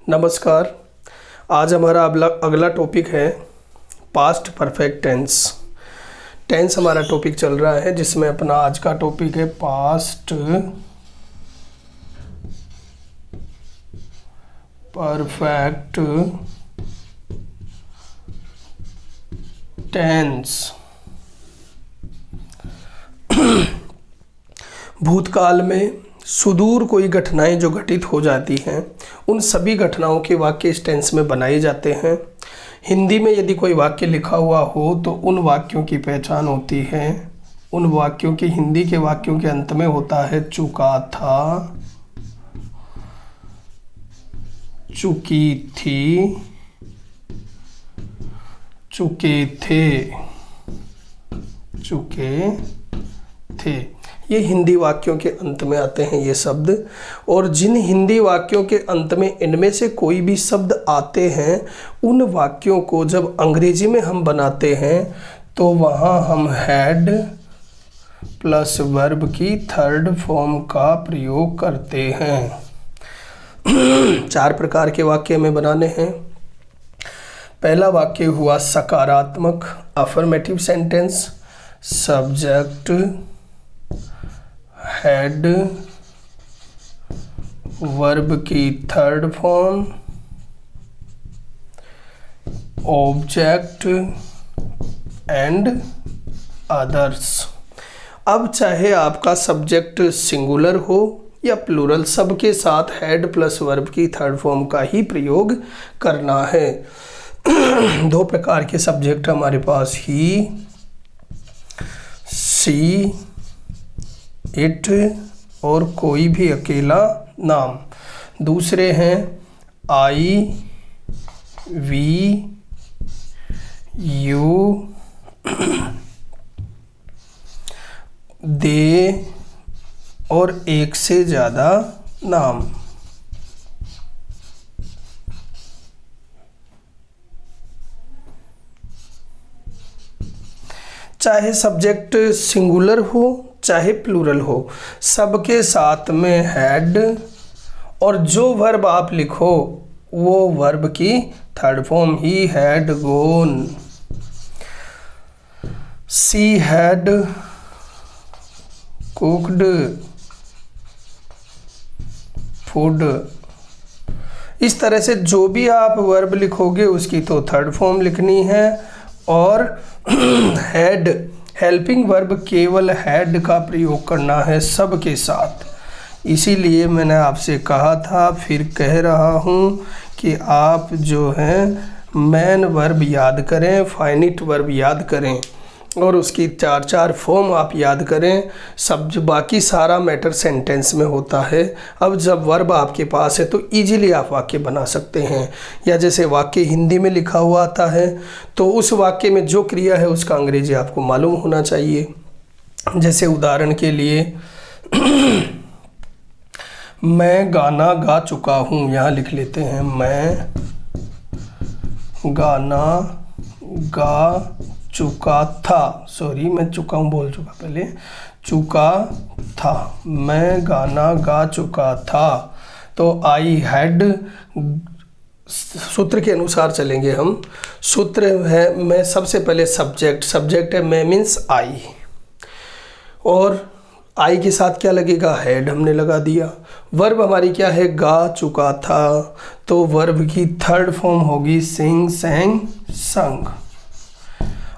नमस्कार। आज हमारा अगला टॉपिक है पास्ट परफेक्ट टेंस। टेंस हमारा टॉपिक चल रहा है जिसमें अपना आज का टॉपिक है पास्ट परफेक्ट टेंस। भूतकाल में सुदूर कोई घटनाएं जो घटित हो जाती हैं उन सभी घटनाओं के वाक्य इस टेंस में बनाए जाते हैं। हिंदी में यदि कोई वाक्य लिखा हुआ हो तो उन वाक्यों की पहचान होती है। उन वाक्यों की हिंदी के वाक्यों के अंत में होता है चुका था, चुकी थी, चुके थे, चुके थे। ये हिंदी वाक्यों के अंत में आते हैं ये शब्द। और जिन हिंदी वाक्यों के अंत में इनमें से कोई भी शब्द आते हैं उन वाक्यों को जब अंग्रेजी में हम बनाते हैं तो वहाँ हम हैड प्लस वर्ब की थर्ड फॉर्म का प्रयोग करते हैं। 4 प्रकार के वाक्य हमें बनाने हैं। पहला वाक्य हुआ सकारात्मक affirmative sentence. Subject had, verb की third form, object and others. अब चाहे आपका सब्जेक्ट सिंगुलर हो या प्लूरल, सबके साथ हैड प्लस वर्ब की थर्ड फॉर्म का ही प्रयोग करना है। 2 प्रकार के सब्जेक्ट हमारे पास ही, सी, इट और कोई भी अकेला नाम। दूसरे हैं आई, वी, यू, दे और एक से ज़्यादा नाम। चाहे सब्जेक्ट सिंगुलर हो चाहे प्लूरल हो, सबके साथ में हैड और जो वर्ब आप लिखो वो वर्ब की third form he had gone. She had cooked food. इस तरह से जो भी आप वर्ब लिखोगे उसकी तो थर्ड फॉर्म लिखनी है। और हैड हेल्पिंग वर्ब केवल हैड का प्रयोग करना है सबके साथ। इसीलिए मैंने आपसे कहा था, फिर कह रहा हूँ कि आप जो हैं मेन वर्ब याद करें, फाइनिट वर्ब याद करें और उसकी 4 फॉर्म आप याद करें। सब जो बाकी सारा मैटर सेंटेंस में होता है। अब जब वर्ब आपके पास है तो इजीली आप वाक्य बना सकते हैं। या जैसे वाक्य हिंदी में लिखा हुआ आता है तो उस वाक्य में जो क्रिया है उसका अंग्रेजी आपको मालूम होना चाहिए। जैसे उदाहरण के लिए मैं गाना गा चुका हूँ, यहाँ लिख लेते हैं मैं गाना गा चुका था। सॉरी, मैं चुका हूँ बोल चुका, पहले चुका था। मैं गाना गा चुका था। तो आई हैड, सूत्र के अनुसार चलेंगे हम। सूत्र है मैं सबसे पहले सब्जेक्ट है मैं मीन्स आई, और आई के साथ क्या लगेगा, हैड हमने लगा दिया। वर्ब हमारी क्या है, गा चुका था, तो वर्ब की थर्ड फॉर्म होगी सिंग, सैंग, संग।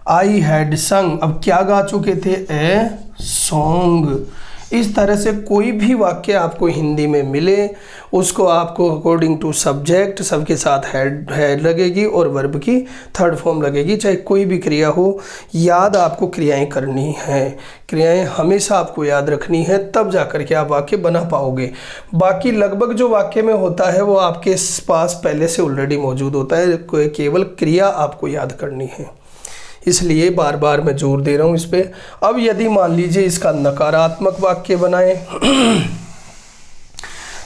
आई हैड संग, अब क्या गा चुके थे, ए सॉन्ग। इस तरह से कोई भी वाक्य आपको हिंदी में मिले उसको आपको अकॉर्डिंग टू सब्जेक्ट सबके साथ हैड लगेगी और वर्ब की थर्ड फॉर्म लगेगी। चाहे कोई भी क्रिया हो, याद आपको क्रियाएं करनी है। क्रियाएं हमेशा आपको याद रखनी है, तब जाकर के आप वाक्य बना पाओगे। बाकी लगभग जो वाक्य में होता है वो आपके पास पहले से ऑलरेडी मौजूद होता है, केवल क्रिया आपको याद करनी है। इसलिए बार बार मैं जोर दे रहा हूँ इस पर। अब यदि मान लीजिए इसका नकारात्मक वाक्य बनाएं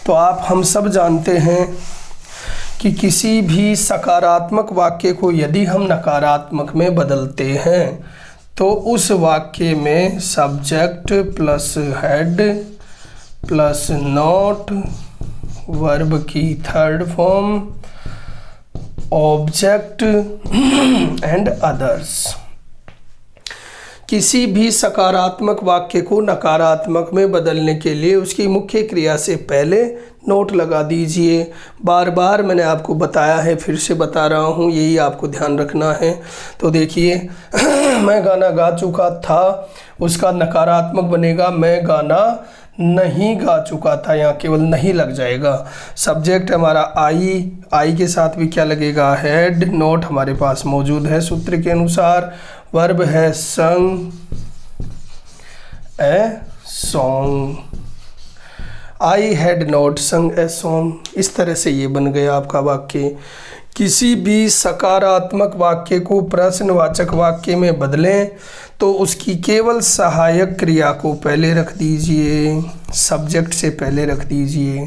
तो हम सब जानते हैं कि किसी भी सकारात्मक वाक्य को यदि हम नकारात्मक में बदलते हैं तो उस वाक्य में subject plus had plus not verb की third form, object and others. किसी भी सकारात्मक वाक्य को नकारात्मक में बदलने के लिए उसकी मुख्य क्रिया से पहले नोट लगा दीजिए। बार बार मैंने आपको बताया है, फिर से बता रहा हूँ, यही आपको ध्यान रखना है। तो देखिए मैं गाना गा चुका था, उसका नकारात्मक बनेगा मैं गाना नहीं गा चुका था, यहाँ केवल नहीं लग जाएगा। सब्जेक्ट हमारा आई के साथ भी क्या लगेगा, हैड। नोट हमारे पास मौजूद है सूत्र के अनुसार। वर्ब है संग a song, I had not संग ए सॉन्ग। इस तरह से ये बन गया आपका वाक्य। किसी भी सकारात्मक वाक्य को प्रश्नवाचक वाक्य में बदलें तो उसकी केवल सहायक क्रिया को पहले रख दीजिए, सब्जेक्ट से पहले रख दीजिए।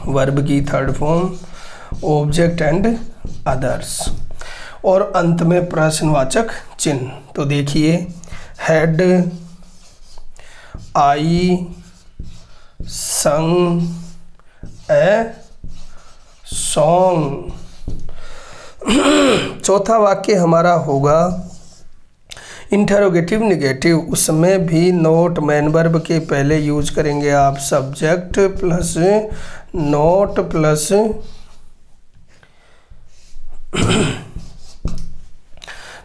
वर्ब की third form, object and others, और अंत में प्रश्नवाचक चिन्ह। तो देखिए हैड आई संग ए सॉन्ग। चौथा वाक्य हमारा होगा इंटरोगेटिव निगेटिव, उसमें भी नोट मैन वर्ब के पहले यूज करेंगे आप subject plus not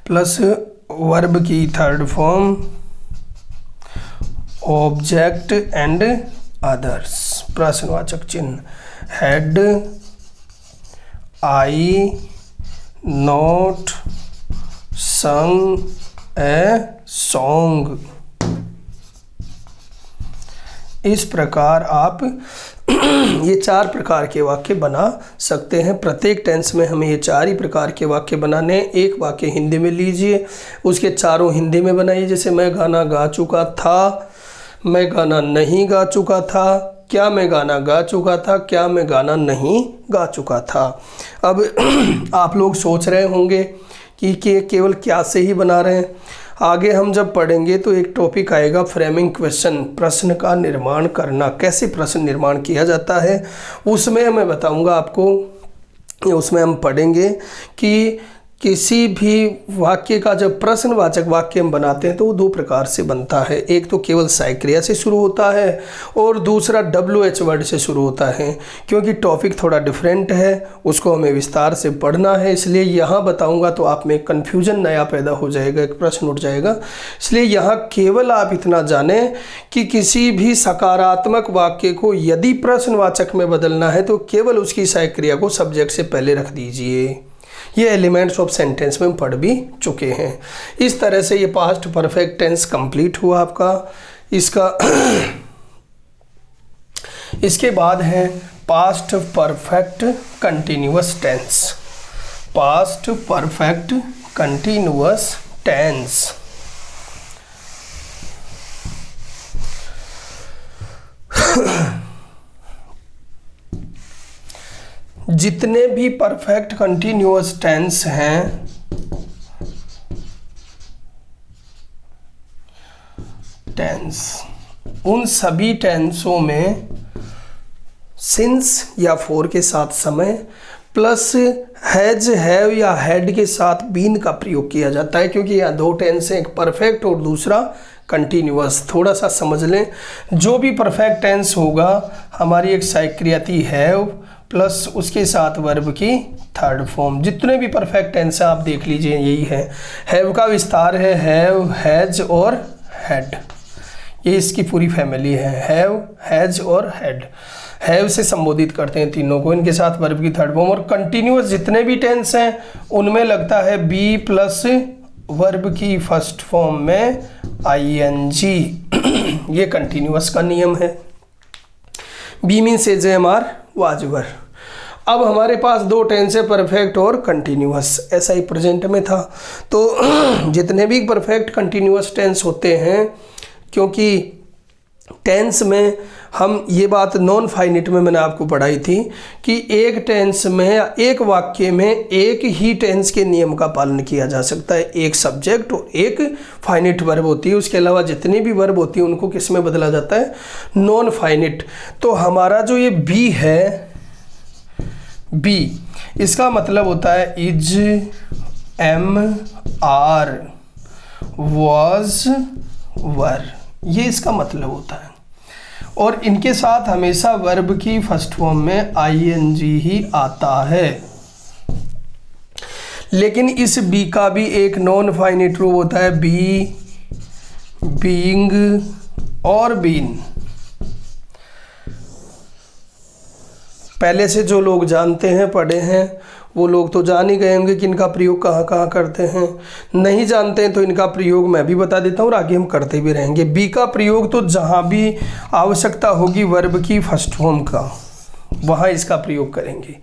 plus verb की third form, object and others, प्रश्नवाचक चिन्ह। हैड आई नॉट संग ए सॉन्ग। इस प्रकार आप ये 4 प्रकार के वाक्य बना सकते हैं। प्रत्येक टेंस में हमें ये 4 ही प्रकार के वाक्य बनाने। एक वाक्य हिंदी में लीजिए, उसके चारों हिंदी में बनाइए। जैसे मैं गाना गा चुका था, मैं गाना नहीं गा चुका था, क्या मैं गाना गा चुका था, क्या मैं गाना नहीं गा चुका था। अब आप लोग सोच रहे होंगे कि केवल क्या से ही बना रहे हैं। आगे हम जब पढ़ेंगे तो एक टॉपिक आएगा फ्रेमिंग क्वेश्चन, प्रश्न का निर्माण करना, कैसे प्रश्न निर्माण किया जाता है, उसमें मैं बताऊंगा आपको। उसमें हम पढ़ेंगे कि किसी भी वाक्य का जब प्रश्नवाचक वाक्य हम बनाते हैं तो वो 2 प्रकार से बनता है। एक तो केवल सहायक क्रिया से शुरू होता है और दूसरा WH वर्ड से शुरू होता है। क्योंकि टॉपिक थोड़ा डिफरेंट है, उसको हमें विस्तार से पढ़ना है, इसलिए यहाँ बताऊँगा तो आप में कन्फ्यूजन नया पैदा हो जाएगा, एक प्रश्न उठ जाएगा। इसलिए यहाँ केवल आप इतना जानें कि किसी भी सकारात्मक वाक्य को यदि प्रश्नवाचक में बदलना है तो केवल उसकी सहायक क्रिया को सब्जेक्ट से पहले रख दीजिए। ये एलिमेंट्स ऑफ सेंटेंस में हम पढ़ भी चुके हैं। इस तरह से ये पास्ट परफेक्ट टेंस कंप्लीट हुआ आपका। इसके बाद है past perfect continuous tense. Past perfect continuous tense जितने भी परफेक्ट कंटिन्यूअस टेंस हैं उन सभी टेंसों में सिंस या फॉर के साथ समय प्लस हैज, हैव या हैड के साथ बीन का प्रयोग किया जाता है। क्योंकि यहाँ 2 टेंस हैं, एक परफेक्ट और दूसरा कंटिन्यूअस। थोड़ा सा समझ लें, जो भी परफेक्ट टेंस होगा हमारी एक सहायक क्रिया थी हैव प्लस उसके साथ वर्ब की थर्ड फॉर्म। जितने भी परफेक्ट टेंस हैं आप देख लीजिए यही है। हैव का विस्तार है हैव, हैज और हैड, ये इसकी पूरी फैमिली है। हैव, हैज और हैड, हैव से संबोधित करते हैं तीनों को, इनके साथ वर्ब की थर्ड फॉर्म। और कंटिन्यूअस जितने भी टेंस हैं उनमें लगता है बी प्लस वर्ब की फर्स्ट फॉर्म में ING। ये कंटिन्यूअस का नियम है। Be means AJMR was were. अब हमारे पास 2 टेंस है, परफेक्ट और कंटिन्यूअस। ऐसा ही प्रेजेंट में था। तो जितने भी परफेक्ट कंटिन्यूअस टेंस होते हैं, क्योंकि टेंस में हम ये बात नॉन फाइनिट में मैंने आपको पढ़ाई थी कि एक टेंस में या एक वाक्य में एक ही टेंस के नियम का पालन किया जा सकता है, एक सब्जेक्ट और एक फाइनिट वर्ब होती है, उसके अलावा जितनी भी वर्ब होती है उनको किस में बदला जाता है, नॉन फाइनिट। तो हमारा जो ये बी है, बी इसका मतलब होता है इज, एम, आर, वॉज, वर, ये इसका मतलब होता है। और इनके साथ हमेशा वर्ब की फर्स्ट फॉर्म में आईएनजी ही आता है। लेकिन इस बी का भी एक नॉन फाइनिट रूप होता है, बी, बीइंग और बीन। पहले से जो लोग जानते हैं, पढ़े हैं, वो लोग तो जान ही गए होंगे कि इनका प्रयोग कहाँ कहाँ करते हैं। नहीं जानते हैं तो इनका प्रयोग मैं भी बता देता हूँ और आगे हम करते भी रहेंगे। बी का प्रयोग तो जहाँ भी आवश्यकता होगी वर्ब की फर्स्ट फॉर्म का, वहाँ इसका प्रयोग करेंगे।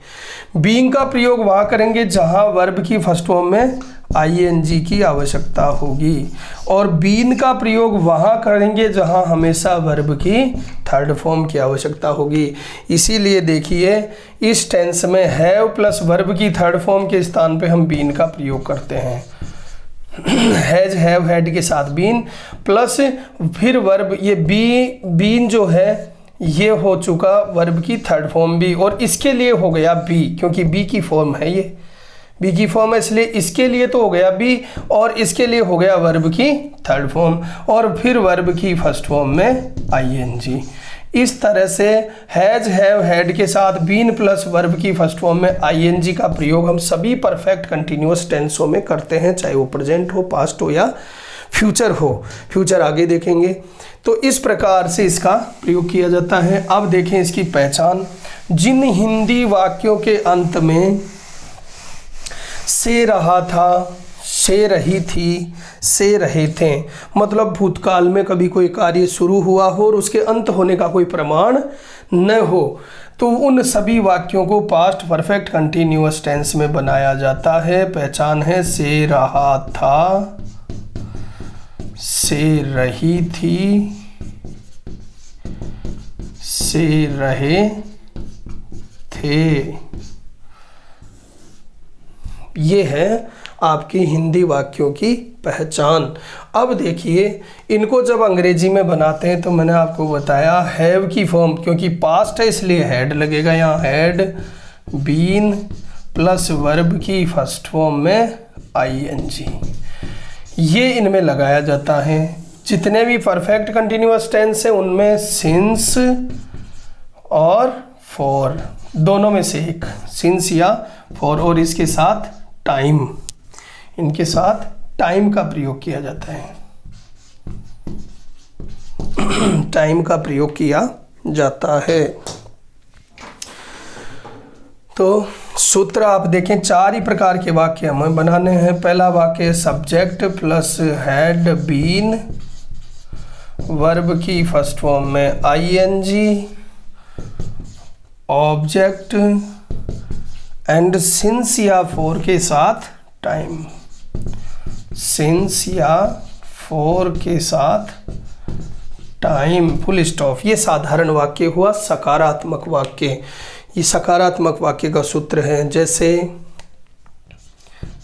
बीइंग का प्रयोग वहाँ करेंगे जहाँ वर्ब की फर्स्ट फॉर्म में आईएनजी की आवश्यकता होगी। और बीन का प्रयोग वहाँ करेंगे जहाँ हमेशा वर्ब की थर्ड फॉर्म की आवश्यकता होगी। इसीलिए देखिए इस टेंस में हैव प्लस वर्ब की थर्ड फॉर्म के स्थान पे हम बीन का प्रयोग करते हैं। हैज, हैव, हैड के साथ बीन प्लस फिर वर्ब, ये बीन जो है ये हो चुका वर्ब की थर्ड फॉर्म भी, और इसके लिए हो गया बी, क्योंकि बी की फॉर्म है, ये बी की फॉर्म है, इसलिए इसके लिए तो हो गया बी और इसके लिए हो गया वर्ब की थर्ड फॉर्म और फिर वर्ब की फर्स्ट फॉर्म में आईएनजी। इस तरह से हैज, हैव, हैड के साथ बीन प्लस वर्ब की फर्स्ट फॉर्म में आईएनजी का प्रयोग हम सभी परफेक्ट कंटिन्यूअस टेंसों में करते हैं, चाहे वो प्रेजेंट हो, पास्ट हो या फ्यूचर हो। फ्यूचर आगे देखेंगे। तो इस प्रकार से इसका प्रयोग किया जाता है। अब देखें इसकी पहचान। जिन हिंदी वाक्यों के अंत में से रहा था, से रही थी, से रहे थे, मतलब भूतकाल में कभी कोई कार्य शुरू हुआ हो और उसके अंत होने का कोई प्रमाण न हो, तो उन सभी वाक्यों को पास्ट परफेक्ट कंटिन्यूअस टेंस में बनाया जाता है। पहचान है से रहा था, से रही थी, से रहे थे। ये है आपकी हिंदी वाक्यों की पहचान। अब देखिए इनको जब अंग्रेजी में बनाते हैं तो मैंने आपको बताया हैव की फॉर्म, क्योंकि पास्ट है इसलिए हैड लगेगा, यहाँ हैड बीन प्लस वर्ब की फर्स्ट फॉर्म में आईएनजी, ये इनमें लगाया जाता है। जितने भी परफेक्ट कंटिन्यूअस टेंस है उनमें सिंस और फॉर, दोनों में से एक, सिंस या फॉर, और इसके साथ टाइम, इनके साथ टाइम का प्रयोग किया जाता है। टाइम का प्रयोग किया जाता है। तो सूत्र आप देखें, 4 ही प्रकार के वाक्य हमें बनाने हैं। पहला वाक्य subject plus had been, verb की फर्स्ट फॉर्म में आईएनजी, ऑब्जेक्ट एंड सिंस या फॉर के साथ टाइम, सिंस या फॉर के साथ टाइम, फुल स्टॉप। ये साधारण वाक्य हुआ। सकारात्मक वाक्य, ये सकारात्मक वाक्य का सूत्र है। जैसे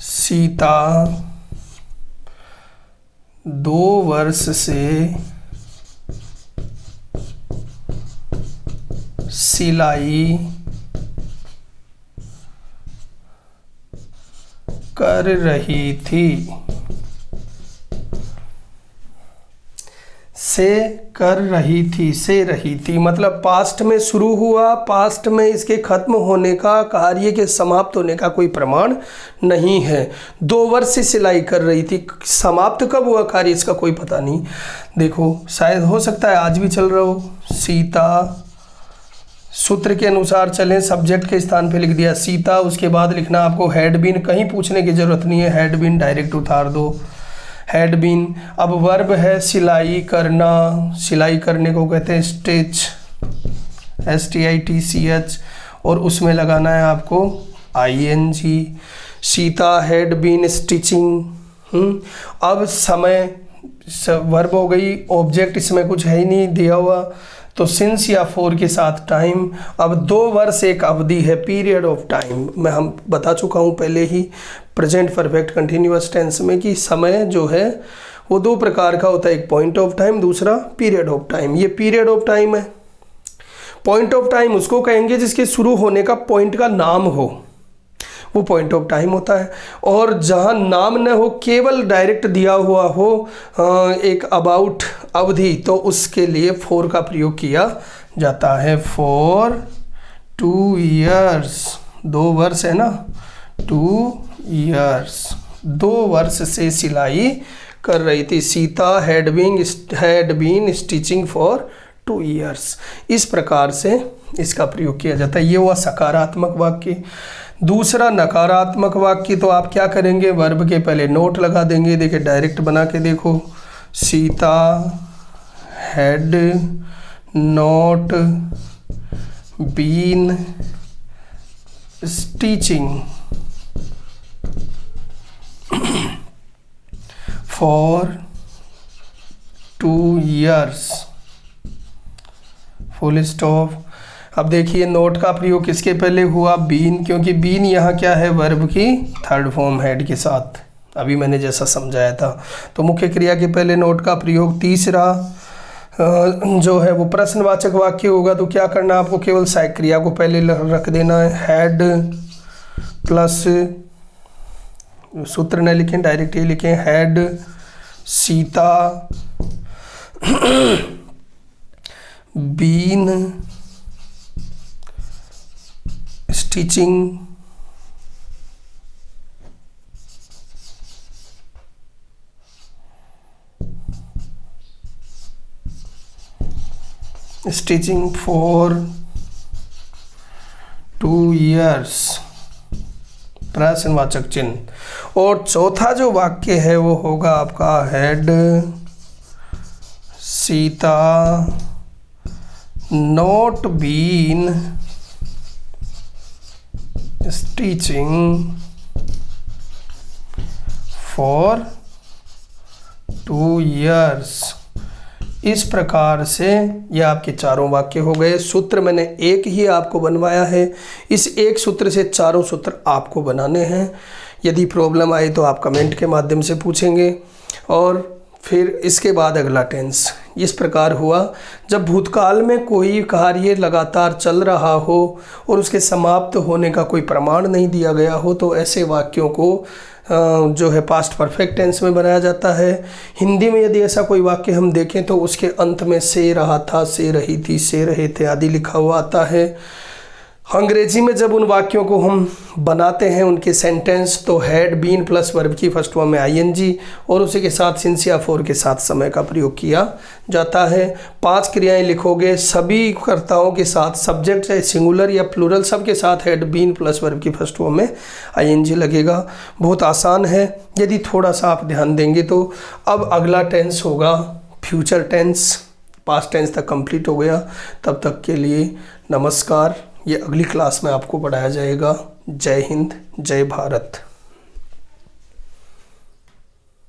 सीता 2 वर्ष से सिलाई कर रही थी। से कर रही थी, से रही थी मतलब पास्ट में शुरू हुआ, पास्ट में इसके खत्म होने का, कार्य के समाप्त होने का कोई प्रमाण नहीं है। 2 वर्ष से सिलाई कर रही थी, समाप्त कब हुआ कार्य इसका कोई पता नहीं। देखो शायद हो सकता है आज भी चल रहा हो। सीता, सूत्र के अनुसार चलें, सब्जेक्ट के स्थान पे लिख दिया सीता, उसके बाद लिखना आपको हैड बीन, कहीं पूछने की जरूरत नहीं है, हैड बीन डायरेक्ट उतार दो, हैड बीन। अब वर्ब है सिलाई करना, सिलाई करने को कहते हैं स्टिच, STITCH, और उसमें लगाना है आपको ING। Sita had been stitching. अब समय वर्ब हो गई, ऑब्जेक्ट इसमें कुछ है ही नहीं दिया हुआ, तो सिंस या फॉर के साथ टाइम। अब 2 वर्ष एक अवधि है, पीरियड ऑफ टाइम। मैं हम बता चुका हूँ पहले ही प्रेजेंट परफेक्ट कंटिन्यूअस टेंस में कि समय जो है वो 2 प्रकार का होता है, एक पॉइंट ऑफ टाइम, दूसरा पीरियड ऑफ टाइम। ये पीरियड ऑफ टाइम है। पॉइंट ऑफ टाइम उसको कहेंगे जिसके शुरू होने का पॉइंट का नाम हो, वो पॉइंट ऑफ टाइम होता है। और जहाँ नाम न हो, केवल डायरेक्ट दिया हुआ हो एक अबाउट अवधि, तो उसके लिए फॉर का प्रयोग किया जाता है। फॉर 2 years, 2 वर्ष है ना, 2 years, 2 वर्ष से सिलाई कर रही थी। Sita had been stitching for 2 years। इस प्रकार से इसका प्रयोग किया जाता है। ये हुआ सकारात्मक वाक्य। दूसरा नकारात्मक वाक्य, तो आप क्या करेंगे, वर्ब के पहले नोट लगा देंगे। देखिए डायरेक्ट बना के देखो, Sita had not been stitching for 2 years, full stop. अब देखिए नोट का प्रयोग किसके पहले हुआ, बीन, क्योंकि बीन यहाँ क्या है, वर्ब की 3rd फॉर्म हैड के साथ, अभी मैंने जैसा समझाया था। तो मुख्य क्रिया के पहले नोट का प्रयोग। तीसरा जो है वो प्रश्नवाचक वाक्य होगा, तो क्या करना, आपको केवल सहायक क्रिया को पहले रख देना है। हैड प्लस, सूत्र न लिखें, डायरेक्ट ये लिखें, had Sita been stitching for 2 years, प्रश्नवाचक चिन्ह। और चौथा जो वाक्य है वो होगा आपका, had Sita not been stitching for 2 years। इस प्रकार से ये आपके चारों वाक्य हो गए। सूत्र मैंने एक ही आपको बनवाया है, इस एक सूत्र से चारों सूत्र आपको बनाने हैं। यदि प्रॉब्लम आए तो आप कमेंट के माध्यम से पूछेंगे। और फिर इसके बाद अगला टेंस इस प्रकार हुआ, जब भूतकाल में कोई कार्य लगातार चल रहा हो और उसके समाप्त होने का कोई प्रमाण नहीं दिया गया हो, तो ऐसे वाक्यों को जो है पास्ट परफेक्ट टेंस में बनाया जाता है। हिंदी में यदि ऐसा कोई वाक्य हम देखें तो उसके अंत में से रहा था, से रही थी, से रहे थे आदि लिखा हुआ आता है। अंग्रेजी में जब उन वाक्यों को हम बनाते हैं उनके सेंटेंस, तो हैड बीन प्लस वर्ब की फर्स्ट फॉर्म में आईएनजी और उसी के साथ सिंस या फॉर के साथ समय का प्रयोग किया जाता है। 5 क्रियाएं लिखोगे, सभी कर्ताओं के साथ सब्जेक्ट चाहे सिंगुलर या प्लूरल सबके साथ हैड बीन प्लस वर्ब की फर्स्ट फॉर्म में आईएनजी लगेगा। बहुत आसान है यदि थोड़ा सा आप ध्यान देंगे तो। अब अगला टेंस होगा फ्यूचर टेंस। पास्ट टेंस तक कंप्लीट हो गया, तब तक के लिए नमस्कार। ये अगली क्लास में आपको पढ़ाया जाएगा। जय हिंद, जय भारत।